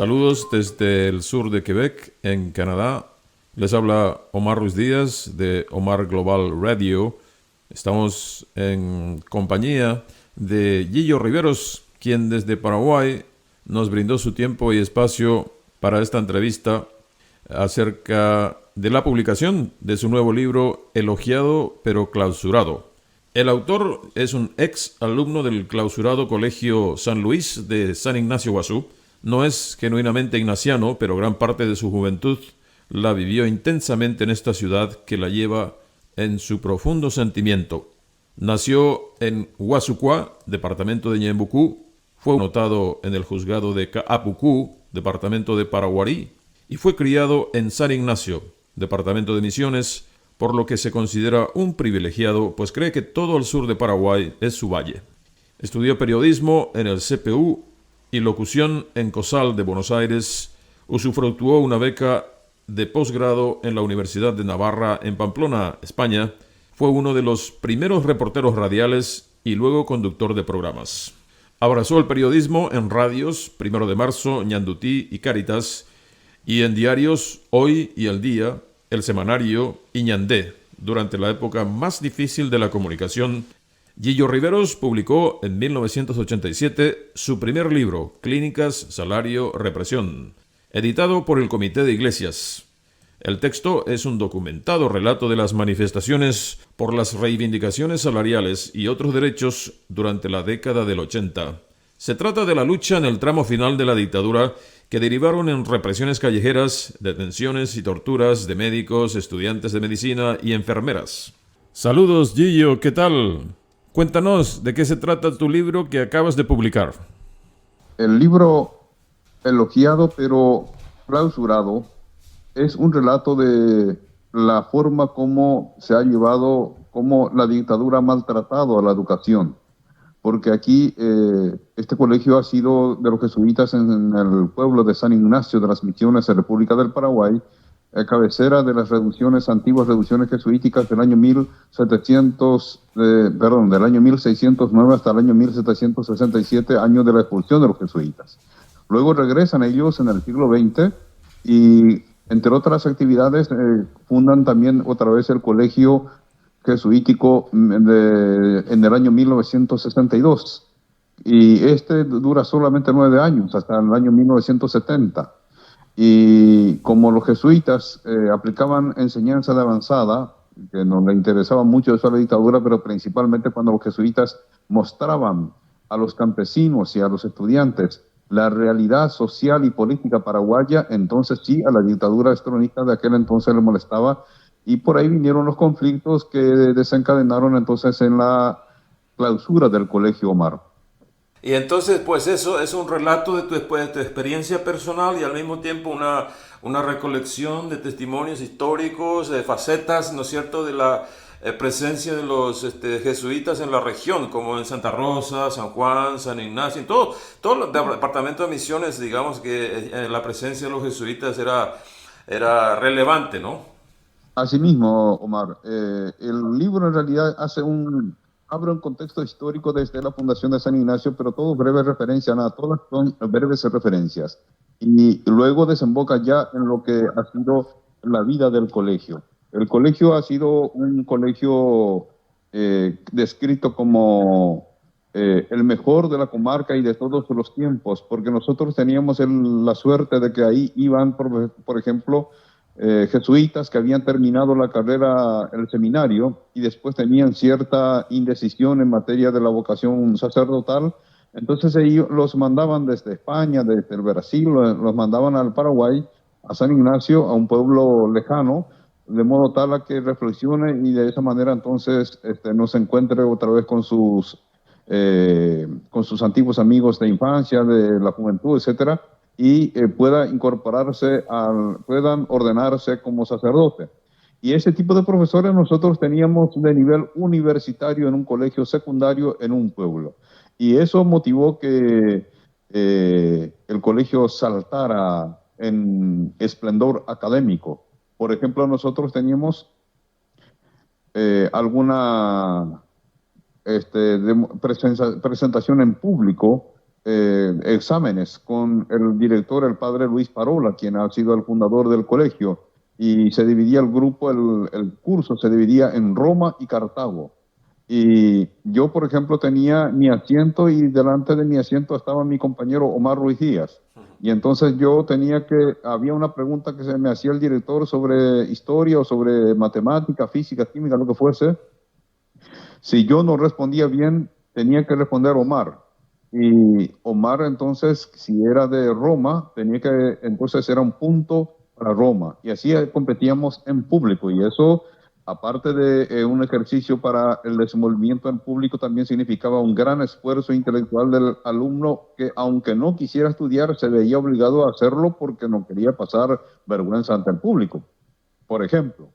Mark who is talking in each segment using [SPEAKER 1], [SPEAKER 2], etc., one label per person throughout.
[SPEAKER 1] Saludos desde el sur de Quebec, en Canadá. Les habla Omar Ruiz Díaz de Omar Global Radio. Estamos en compañía de Gillo Riveros, quien desde Paraguay nos brindó su tiempo y espacio para esta entrevista acerca de la publicación de su nuevo libro Elogiado pero clausurado. El autor es un ex alumno del clausurado Colegio San Luis de San Ignacio Guazú. No es genuinamente ignaciano, pero gran parte de su juventud la vivió intensamente en esta ciudad que la lleva en su profundo sentimiento. Nació en Huasucuá, departamento de Ñembucú, fue notado en el juzgado de Caapucú, departamento de Paraguarí, y fue criado en San Ignacio, departamento de Misiones, por lo que se considera un privilegiado, pues cree que todo el sur de Paraguay es su valle. Estudió periodismo en el CPU y locución en COSAL de Buenos Aires. Usufructuó una beca de posgrado en la Universidad de Navarra en Pamplona, España. Fue uno de los primeros reporteros radiales y luego conductor de programas. Abrazó el periodismo en radios Primero de Marzo, Ñandutí y Cáritas, y en diarios Hoy y El Día, El Semanario y Ñandé. Durante la época más difícil de la comunicación, Gillo Riveros publicó en 1987 su primer libro, Clínicas, Salario, Represión, editado por el Comité de Iglesias. El texto es un documentado relato de las manifestaciones por las reivindicaciones salariales y otros derechos durante la década del 80. Se trata de la lucha en el tramo final de la dictadura que derivaron en represiones callejeras, detenciones y torturas de médicos, estudiantes de medicina y enfermeras. Saludos, Gillo, ¿qué tal? Cuéntanos de qué se trata tu libro que acabas de publicar.
[SPEAKER 2] El libro Elogiado pero clausurado es un relato de la forma como se ha llevado, cómo la dictadura ha maltratado a la educación. Porque aquí este colegio ha sido de los jesuitas en el pueblo de San Ignacio de las Misiones en República del Paraguay, cabecera de las antiguas reducciones jesuíticas del año 1609 hasta el año 1767, año de la expulsión de los jesuitas. Luego regresan ellos en el siglo XX y, entre otras actividades, fundan también otra vez el colegio jesuítico en el año 1962. Y este dura solamente 9 años, hasta el año 1970. Y como los jesuitas aplicaban enseñanza de avanzada, que no le interesaba mucho eso a la dictadura, pero principalmente cuando los jesuitas mostraban a los campesinos y a los estudiantes la realidad social y política paraguaya, entonces sí, a la dictadura estronista de aquel entonces le molestaba, y por ahí vinieron los conflictos que desencadenaron entonces en la clausura del Colegio Omar.
[SPEAKER 1] Y entonces, pues eso es un relato de tu experiencia personal y al mismo tiempo una recolección de testimonios históricos, de facetas, ¿no es cierto?, de la presencia de los jesuitas en la región, como en Santa Rosa, San Juan, San Ignacio, todo el departamento de Misiones, digamos que la presencia de los jesuitas era relevante, ¿no?
[SPEAKER 2] Asimismo, Omar, el libro en realidad abre un contexto histórico desde la fundación de San Ignacio, pero todo breve referencia, todas son breves referencias. Y luego desemboca ya en lo que ha sido la vida del colegio. El colegio ha sido un colegio descrito como el mejor de la comarca y de todos los tiempos, porque nosotros teníamos la suerte de que ahí iban, por ejemplo, jesuitas que habían terminado la carrera, el seminario, y después tenían cierta indecisión en materia de la vocación sacerdotal. Entonces ellos los mandaban desde España, desde el Brasil, los mandaban al Paraguay, a San Ignacio, a un pueblo lejano, de modo tal a que reflexione y de esa manera entonces no se encuentre otra vez con sus antiguos amigos de infancia, de la juventud, etcétera, y puedan ordenarse como sacerdote. Y ese tipo de profesores nosotros teníamos de nivel universitario en un colegio secundario en un pueblo. Y eso motivó que el colegio saltara en esplendor académico. Por ejemplo, nosotros teníamos alguna presentación en público exámenes con el director, el padre Luis Parola, quien ha sido el fundador del colegio, y se dividía el grupo, el curso se dividía en Roma y Cartago. Y yo, por ejemplo, tenía mi asiento y delante de mi asiento estaba mi compañero Omar Ruiz Díaz. Y entonces había una pregunta que se me hacía el director sobre historia o sobre matemática, física, química, lo que fuese. Si yo no respondía bien, tenía que responder Omar. Y Omar, entonces, si era de Roma, entonces era un punto para Roma. Y así competíamos en público. Y eso, aparte de un ejercicio para el desenvolvimiento en público, también significaba un gran esfuerzo intelectual del alumno que, aunque no quisiera estudiar, se veía obligado a hacerlo porque no quería pasar vergüenza ante el público, por ejemplo.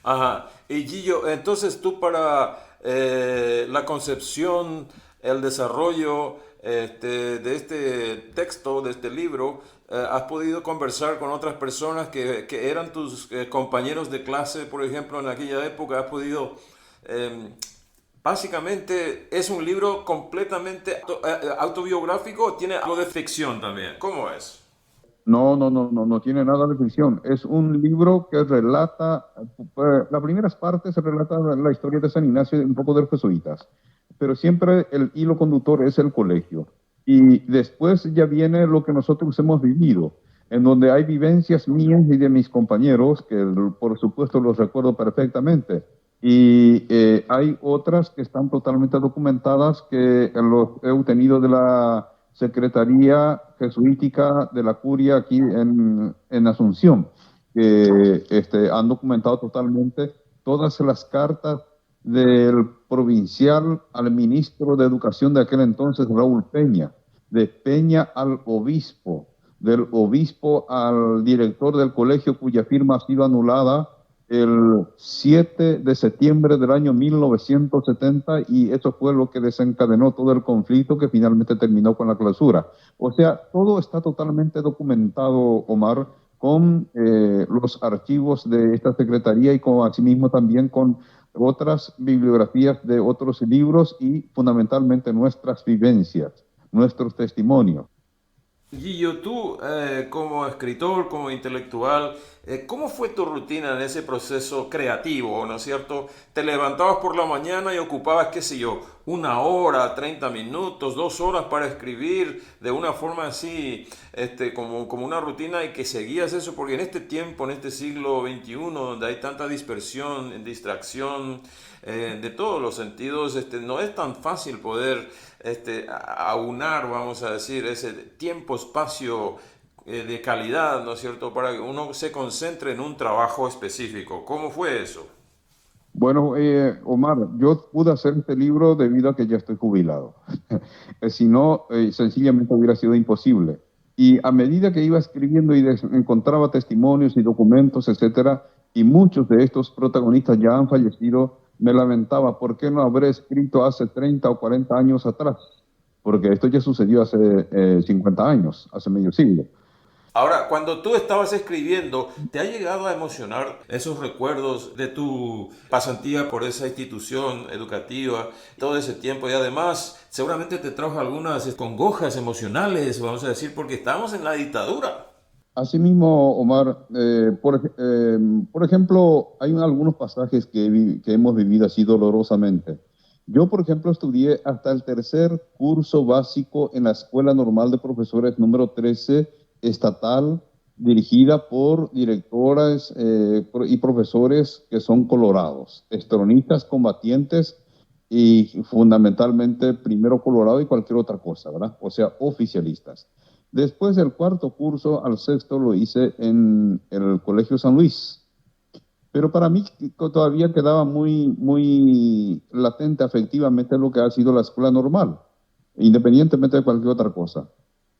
[SPEAKER 1] Ajá. Y Gillo, entonces tú para la concepción, el desarrollo de este texto, de este libro, has podido conversar con otras personas que eran tus compañeros de clase, por ejemplo, en aquella época. Has podido... básicamente, ¿es un libro completamente autobiográfico o tiene algo de ficción también? ¿Cómo es?
[SPEAKER 2] No tiene nada de ficción. Es un libro que relata, las primeras partes se relata la historia de San Ignacio y un poco de los jesuitas, pero siempre el hilo conductor es el colegio. Y después ya viene lo que nosotros hemos vivido, en donde hay vivencias mías y de mis compañeros, que por supuesto los recuerdo perfectamente. Y hay otras que están totalmente documentadas, que los he obtenido de la Secretaría Jesuítica de la Curia aquí en Asunción, que han documentado totalmente todas las cartas del provincial al ministro de Educación de aquel entonces, Raúl Peña, de Peña al obispo, del obispo al director del colegio cuya firma ha sido anulada el 7 de septiembre del año 1970, y eso fue lo que desencadenó todo el conflicto que finalmente terminó con la clausura. O sea, todo está totalmente documentado, Omar, con los archivos de esta secretaría y asimismo también con otras bibliografías de otros libros y fundamentalmente nuestras vivencias, nuestros testimonios.
[SPEAKER 1] Guillo, tú como escritor, como intelectual, ¿cómo fue tu rutina en ese proceso creativo, ¿no es cierto? Te levantabas por la mañana y ocupabas, qué sé yo, 1 hora, 30 minutos, 2 horas para escribir de una forma así, como una rutina, y que seguías eso, porque en este tiempo, en este siglo XXI, donde hay tanta dispersión, distracción, de todos los sentidos, no es tan fácil poder aunar, vamos a decir, ese tiempo-espacio de calidad, ¿no es cierto?, para que uno se concentre en un trabajo específico. ¿Cómo fue eso?
[SPEAKER 2] Bueno, Omar, yo pude hacer este libro debido a que ya estoy jubilado. Si no, sencillamente hubiera sido imposible. Y a medida que iba escribiendo y encontraba testimonios y documentos, etcétera, y muchos de estos protagonistas ya han fallecido, me lamentaba por qué no habré escrito hace 30 o 40 años atrás, porque esto ya sucedió hace 50 años, hace medio siglo.
[SPEAKER 1] Ahora, cuando tú estabas escribiendo, ¿te ha llegado a emocionar esos recuerdos de tu pasantía por esa institución educativa, todo ese tiempo? Y además, seguramente te trajo algunas congojas emocionales, vamos a decir, porque estábamos en la dictadura.
[SPEAKER 2] Asimismo, Omar, por ejemplo, hay algunos pasajes que hemos vivido así dolorosamente. Yo, por ejemplo, estudié hasta el tercer curso básico en la Escuela Normal de Profesores número 13 estatal, dirigida por directoras y profesores que son colorados, estronistas, combatientes y fundamentalmente primero colorado y cualquier otra cosa, ¿verdad? O sea, oficialistas. Después del cuarto curso al sexto lo hice en el Colegio San Luis. Pero para mí todavía quedaba muy latente afectivamente lo que ha sido la escuela normal, independientemente de cualquier otra cosa.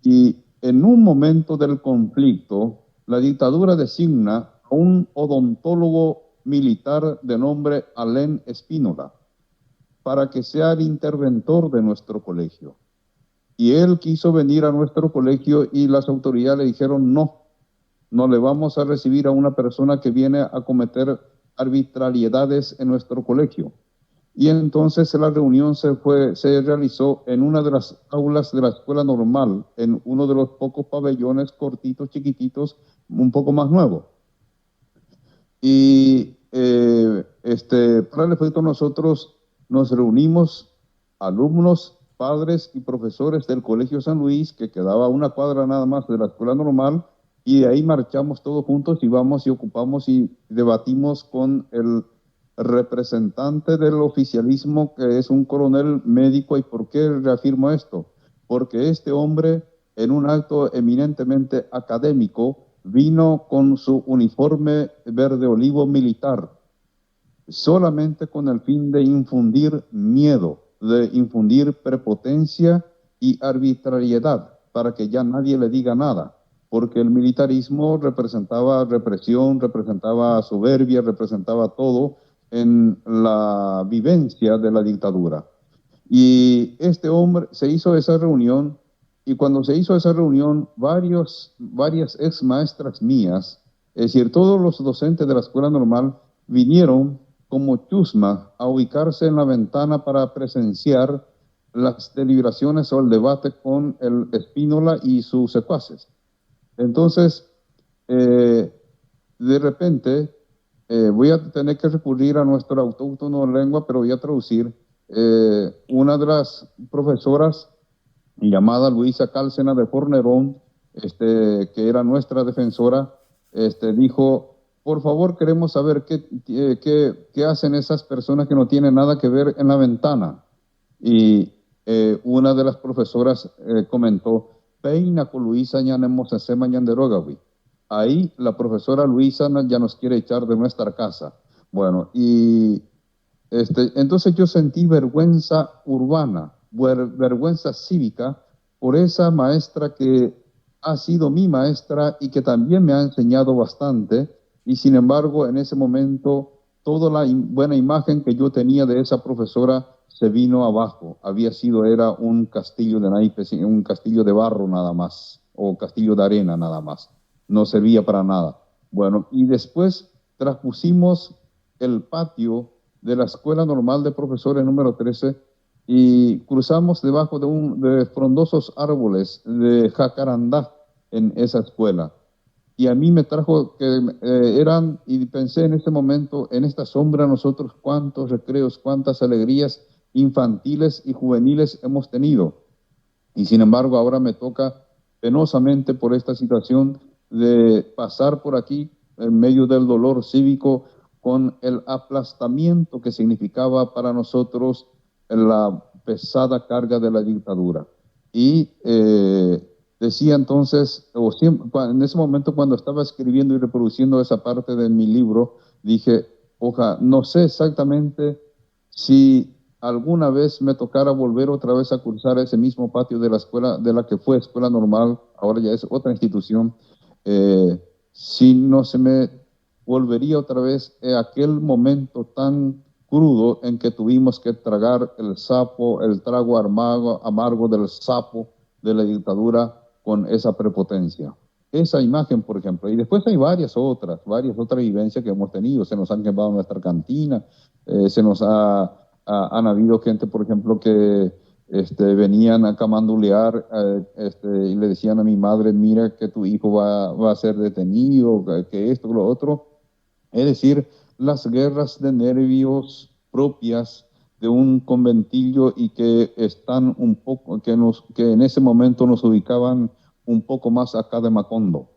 [SPEAKER 2] Y en un momento del conflicto, la dictadura designa a un odontólogo militar de nombre Alén Espínola para que sea el interventor de nuestro colegio. Y él quiso venir a nuestro colegio y las autoridades le dijeron no le vamos a recibir a una persona que viene a cometer arbitrariedades en nuestro colegio. Y entonces la reunión se realizó en una de las aulas de la escuela normal, en uno de los pocos pabellones cortitos, chiquititos, un poco más nuevos. Y para el efecto nosotros nos reunimos, alumnos, padres y profesores del Colegio San Luis, que quedaba a una cuadra nada más de la escuela normal, y de ahí marchamos todos juntos y vamos y ocupamos y debatimos con el representante del oficialismo, que es un coronel médico. ¿Y por qué reafirmo esto? Porque este hombre, en un acto eminentemente académico, vino con su uniforme verde olivo militar, solamente con el fin de infundir miedo, de infundir prepotencia y arbitrariedad, para que ya nadie le diga nada, porque el militarismo representaba represión, representaba soberbia, representaba todo en la vivencia de la dictadura. Y este hombre se hizo esa reunión, y cuando se hizo esa reunión, varias ex maestras mías, es decir, todos los docentes de la escuela normal, vinieron como chusma a ubicarse en la ventana para presenciar las deliberaciones o el debate con el Espínola y sus secuaces. Entonces, de repente, voy a tener que recurrir a nuestra autóctono lengua, pero voy a traducir. Una de las profesoras, llamada Luisa Cálcena de Fornerón, que era nuestra defensora, dijo: por favor, queremos saber qué hacen esas personas que no tienen nada que ver en la ventana. Y una de las profesoras comentó: Peina con Luisa ñanemos ese mañanderogawi. Ahí la profesora Luisa ya nos quiere echar de nuestra casa. Bueno, y entonces yo sentí vergüenza urbana, vergüenza cívica por esa maestra que ha sido mi maestra y que también me ha enseñado bastante, y sin embargo en ese momento toda la buena imagen que yo tenía de esa profesora se vino abajo. Era un castillo de naipes, un castillo de barro nada más, o castillo de arena nada más. No servía para nada. Bueno, y después traspusimos el patio de la Escuela Normal de Profesores número 13 y cruzamos debajo de frondosos árboles de jacarandá en esa escuela. Y a mí me trajo que y pensé en ese momento, en esta sombra nosotros cuántos recreos, cuántas alegrías infantiles y juveniles hemos tenido. Y sin embargo ahora me toca penosamente por esta situación de pasar por aquí en medio del dolor cívico, con el aplastamiento que significaba para nosotros la pesada carga de la dictadura. Y decía entonces, en ese momento cuando estaba escribiendo y reproduciendo esa parte de mi libro, dije: no sé exactamente si alguna vez me tocara volver otra vez a cursar ese mismo patio de la escuela, de la que fue escuela normal, ahora ya es otra institución, si no se me volvería otra vez a aquel momento tan crudo en que tuvimos que tragar el trago amargo del sapo de la dictadura con esa prepotencia. Esa imagen, por ejemplo, y después hay varias otras vivencias que hemos tenido. Se nos han quemado nuestra cantina, han habido gente, por ejemplo, que venían a camandulear y le decían a mi madre: mira que tu hijo va a ser detenido, que esto, lo otro. Es decir, las guerras de nervios propias de un conventillo, y que están un poco, que en ese momento nos ubicaban un poco más acá de Macondo.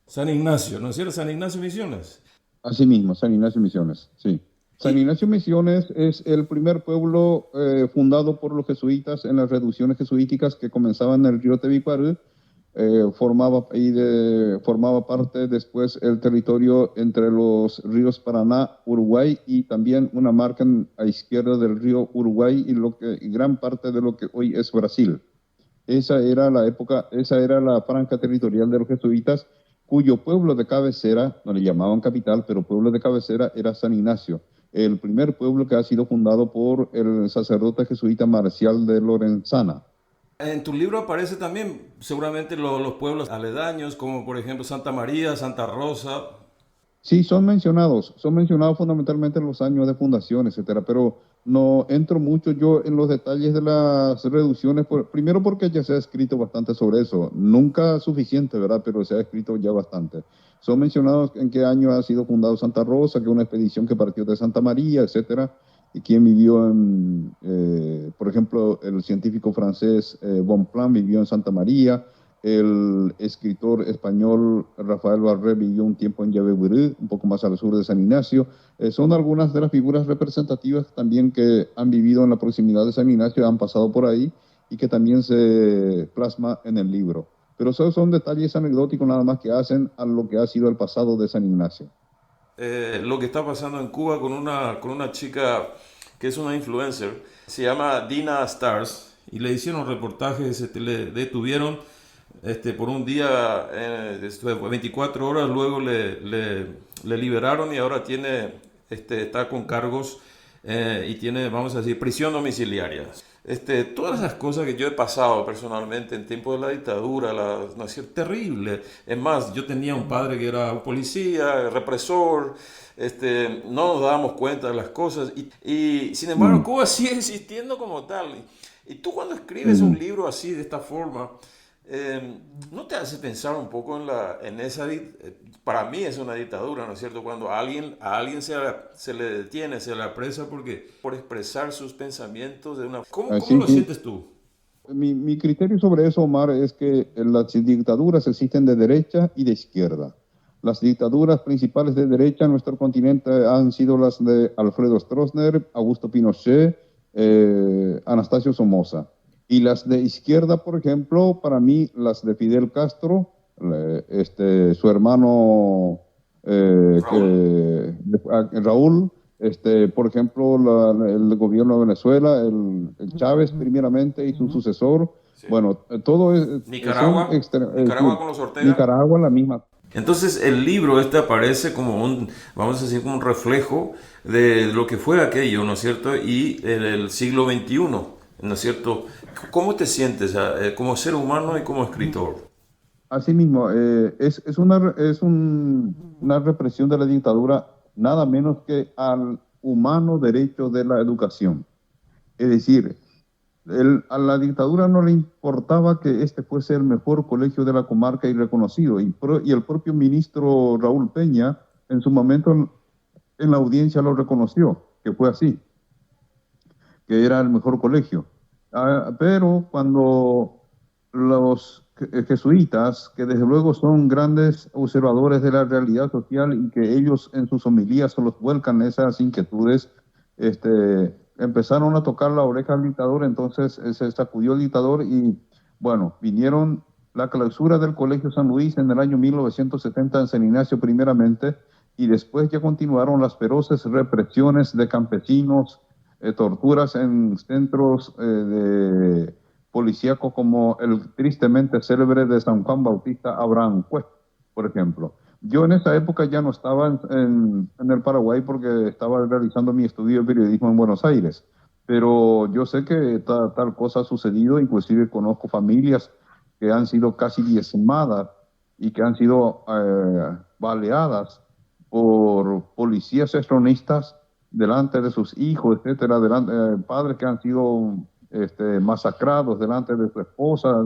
[SPEAKER 1] San Ignacio, ¿no es cierto? San Ignacio Misiones.
[SPEAKER 2] Así mismo, San Ignacio Misiones, sí. San Ignacio Misiones es el primer pueblo fundado por los jesuitas en las reducciones jesuíticas que comenzaban en el río Tebicuarú. Formaba parte después el territorio entre los ríos Paraná, Uruguay, y también una marca a izquierda del río Uruguay y gran parte de lo que hoy es Brasil. Esa era la franja territorial de los jesuitas, cuyo pueblo de cabecera, no le llamaban capital, pero pueblo de cabecera era San Ignacio, el primer pueblo que ha sido fundado por el sacerdote jesuita Marcial de Lorenzana.
[SPEAKER 1] En tu libro aparece también seguramente los pueblos aledaños, como por ejemplo Santa María, Santa Rosa.
[SPEAKER 2] Sí, son mencionados fundamentalmente en los años de fundación, etcétera, pero no entro mucho yo en los detalles de las reducciones, primero porque ya se ha escrito bastante sobre eso, nunca suficiente, ¿verdad? Pero se ha escrito ya bastante. Son mencionados en qué año ha sido fundado Santa Rosa, que una expedición que partió de Santa María, etcétera, y quién vivió en, por ejemplo, el científico francés Bonpland vivió en Santa María, el escritor español Rafael Barré vivió un tiempo en Llave-Burú, un poco más al sur de San Ignacio. Son algunas de las figuras representativas también que han vivido en la proximidad de San Ignacio, han pasado por ahí y que también se plasma en el libro. Pero esos son detalles anecdóticos nada más que hacen a lo que ha sido el pasado de San Ignacio.
[SPEAKER 1] Lo que está pasando en Cuba con una chica que es una influencer, se llama Dina Stars, y le hicieron reportajes, le detuvieron por un día, después de 24 horas, luego le liberaron y ahora está con cargos y tiene, vamos a decir, prisión domiciliaria. Todas esas cosas que yo he pasado personalmente en tiempo de la dictadura, no es cierto, terrible. Es más, yo tenía un padre que era un policía, represor, no nos dábamos cuenta de las cosas y sin embargo
[SPEAKER 2] Mm,
[SPEAKER 1] Cuba sigue existiendo como tal. Y tú cuando escribes un
[SPEAKER 2] mm.
[SPEAKER 1] libro así, de esta forma, ¿no te hace pensar un poco en para mí es una dictadura, ¿no es cierto? Cuando a alguien se le detiene, se le apresa por expresar sus pensamientos de una... ¿Cómo
[SPEAKER 2] Sí,
[SPEAKER 1] lo
[SPEAKER 2] sí.
[SPEAKER 1] sientes tú?
[SPEAKER 2] Mi criterio sobre eso, Omar, es que las dictaduras existen de derecha y de izquierda. Las dictaduras principales de derecha en nuestro continente han sido las de Alfredo Stroessner, Augusto Pinochet, Anastasio Somoza. Y las de izquierda, por ejemplo, para mí, las de Fidel Castro, su hermano
[SPEAKER 1] Raúl.
[SPEAKER 2] Raúl, por ejemplo, el gobierno de Venezuela, el Chávez primeramente y su sucesor,
[SPEAKER 1] Sí.
[SPEAKER 2] bueno, todo son
[SPEAKER 1] Nicaragua con los Ortega.
[SPEAKER 2] Nicaragua la misma.
[SPEAKER 1] Entonces el libro aparece como vamos a decir, como un reflejo de lo que fue aquello, ¿no es cierto? Y el siglo XXI, ¿no es cierto? ¿Cómo te sientes como ser humano y como escritor?
[SPEAKER 2] Asimismo, una represión de la dictadura nada menos que al humano derecho de la educación. Es decir, a la dictadura no le importaba que este fuese el mejor colegio de la comarca y reconocido. Y el propio ministro Raúl Peña, en su momento en la audiencia lo reconoció, que fue así, que era el mejor colegio. Pero cuando los jesuitas, que desde luego son grandes observadores de la realidad social y que ellos en sus homilías se los vuelcan esas inquietudes, empezaron a tocar la oreja al dictador, entonces se sacudió el dictador y bueno, vinieron la clausura del Colegio San Luis en el año 1970 en San Ignacio primeramente y después ya continuaron las feroces represiones de campesinos, torturas en centros de policíacos como el tristemente célebre de San Juan Bautista Aranjuez, por ejemplo. Yo en esa época ya no estaba en el Paraguay porque estaba realizando mi estudio de periodismo en Buenos Aires, pero yo sé que tal cosa ha sucedido, inclusive conozco familias que han sido casi diezmadas y que han sido baleadas por policías estronistas delante de sus hijos, etcétera, padres que han sido masacrados delante de su esposa,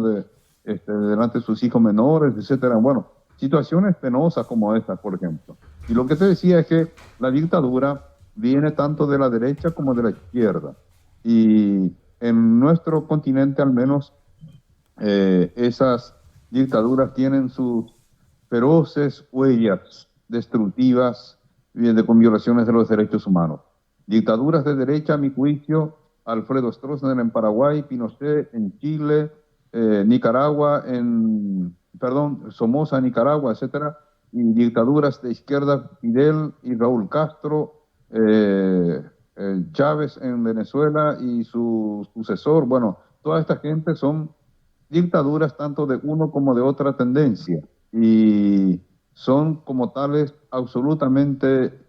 [SPEAKER 2] delante de sus hijos menores, etcétera. Bueno, situaciones penosas como esta, por ejemplo. Y lo que te decía es que la dictadura viene tanto de la derecha como de la izquierda. Y en nuestro continente, al menos, esas dictaduras tienen sus feroces huellas destructivas con violaciones de los derechos humanos. Dictaduras de derecha, a mi juicio, Alfredo Stroessner en Paraguay, Pinochet en Chile, Nicaragua Somoza en Nicaragua, etcétera, y dictaduras de izquierda, Fidel y Raúl Castro, Chávez en Venezuela y su sucesor. Bueno, toda esta gente son dictaduras tanto de uno como de otra tendencia y son como tales absolutamente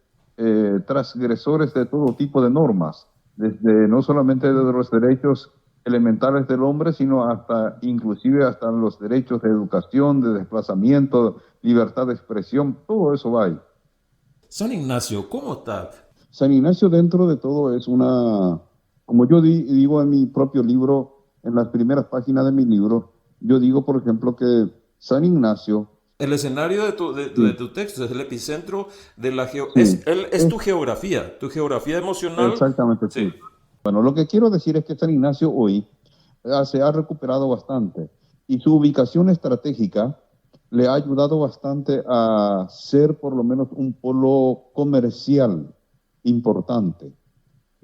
[SPEAKER 2] transgresores de todo tipo de normas, desde no solamente de los derechos elementales del hombre, sino inclusive hasta los derechos de educación, de desplazamiento, libertad de expresión, todo eso va ahí.
[SPEAKER 1] San Ignacio, ¿cómo está?
[SPEAKER 2] San Ignacio dentro de todo es una, como yo digo en mi propio libro, en las primeras páginas de mi libro, yo digo, por ejemplo, que San Ignacio,
[SPEAKER 1] El escenario de
[SPEAKER 2] sí,
[SPEAKER 1] tu texto es el epicentro de la
[SPEAKER 2] sí,
[SPEAKER 1] es tu geografía emocional.
[SPEAKER 2] exactamente,
[SPEAKER 1] Sí.
[SPEAKER 2] sí. Bueno, lo que quiero decir es que San Ignacio hoy se ha recuperado bastante y su ubicación estratégica le ha ayudado bastante a ser por lo menos un polo comercial importante.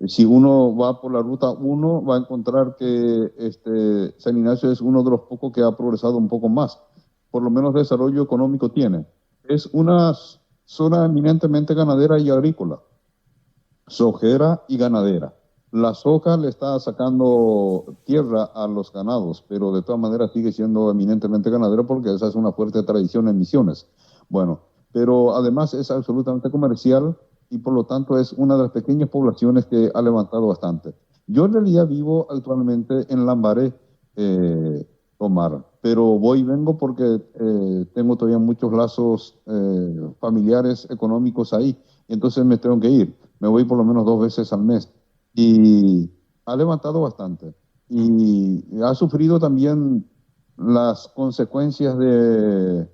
[SPEAKER 2] Si uno va por la ruta 1, va a encontrar que San Ignacio es uno de los pocos que ha progresado un poco más, por lo menos desarrollo económico tiene. Es una zona eminentemente ganadera y agrícola, sojera y ganadera. La soja le está sacando tierra a los ganados, pero de todas maneras sigue siendo eminentemente ganadera porque esa es una fuerte tradición en Misiones. Bueno, pero además es absolutamente comercial y por lo tanto es una de las pequeñas poblaciones que ha levantado bastante. Yo en realidad vivo actualmente en Lambaré, Omar, pero voy y vengo porque tengo todavía muchos lazos familiares, económicos ahí, y entonces me tengo que ir. Me voy por lo menos 2 veces al mes y ha levantado bastante y ha sufrido también las consecuencias de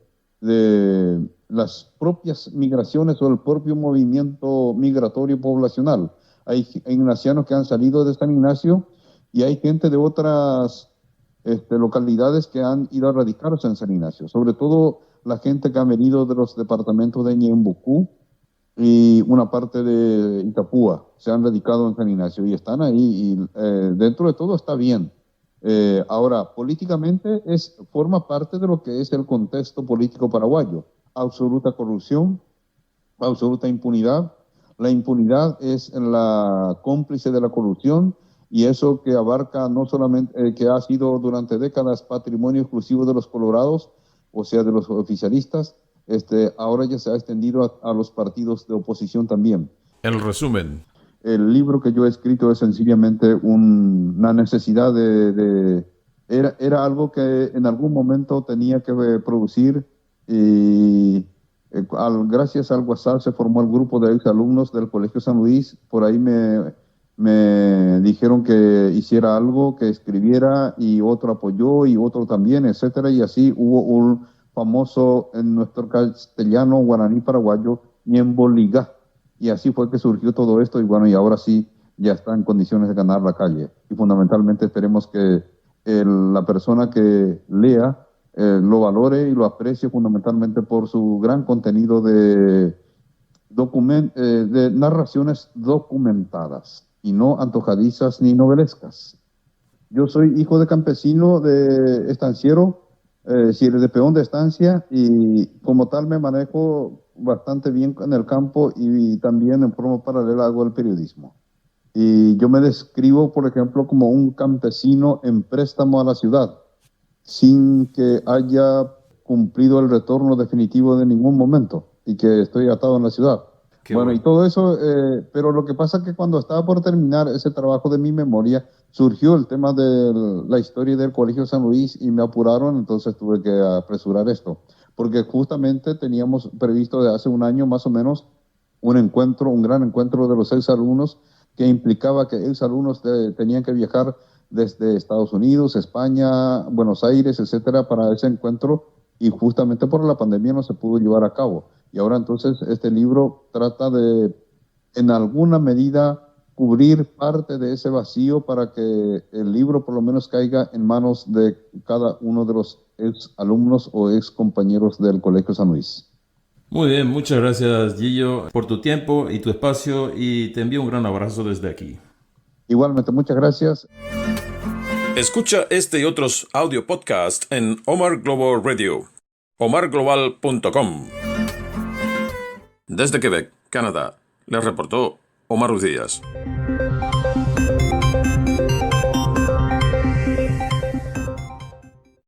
[SPEAKER 2] las propias migraciones o el propio movimiento migratorio poblacional. Hay ignacianos que han salido de San Ignacio y hay gente de otras localidades que han ido a radicarse en San Ignacio, sobre todo la gente que ha venido de los departamentos de Ñembucú y una parte de Itapúa, se han radicado en San Ignacio y están ahí y dentro de todo está bien. Ahora, políticamente forma parte de lo que es el contexto político paraguayo. Absoluta corrupción, absoluta impunidad. La impunidad es la cómplice de la corrupción y eso que abarca no solamente, que ha sido durante décadas patrimonio exclusivo de los colorados, o sea, de los oficialistas, ahora ya se ha extendido a los partidos de oposición también.
[SPEAKER 1] El resumen.
[SPEAKER 2] El libro que yo he escrito es sencillamente una necesidad era algo que en algún momento tenía que producir y gracias al WhatsApp se formó el grupo de exalumnos del Colegio San Luis. Por ahí me dijeron que hiciera algo, que escribiera y otro apoyó y otro también, etcétera. Y así hubo un famoso en nuestro castellano guaraní paraguayo, Ñemboliga. Y así fue que surgió todo esto y bueno, y ahora sí ya está en condiciones de ganar la calle. Y fundamentalmente esperemos que la persona que lea lo valore y lo aprecie fundamentalmente por su gran contenido de narraciones documentadas y no antojadizas ni novelescas. Yo soy hijo de campesino, de estanciero, de peón de estancia y como tal me manejo bastante bien en el campo y también en forma paralela hago el periodismo. Y yo me describo, por ejemplo, como un campesino en préstamo a la ciudad, sin que haya cumplido el retorno definitivo de ningún momento y que estoy atado en la ciudad.
[SPEAKER 1] Qué
[SPEAKER 2] Bueno, y
[SPEAKER 1] bueno.
[SPEAKER 2] todo eso, pero lo que pasa es que cuando estaba por terminar ese trabajo de mi memoria, surgió el tema de la historia del Colegio San Luis y me apuraron, entonces tuve que apresurar esto, porque justamente teníamos previsto de hace un año más o menos un encuentro, un gran encuentro de los exalumnos que implicaba que exalumnos tenían que viajar desde Estados Unidos, España, Buenos Aires, etcétera, para ese encuentro y justamente por la pandemia no se pudo llevar a cabo. Y ahora entonces este libro trata de, en alguna medida, cubrir parte de ese vacío para que el libro por lo menos caiga en manos de cada uno de los ex alumnos o ex compañeros del Colegio San Luis.
[SPEAKER 1] Muy bien, muchas gracias Gillo por tu tiempo y tu espacio y te envío un gran abrazo desde aquí.
[SPEAKER 2] Igualmente, muchas gracias.
[SPEAKER 1] Escucha este y otros audio podcasts en Omar Global Radio, omarglobal.com. Desde Quebec, Canadá, les reportó Omar Díaz.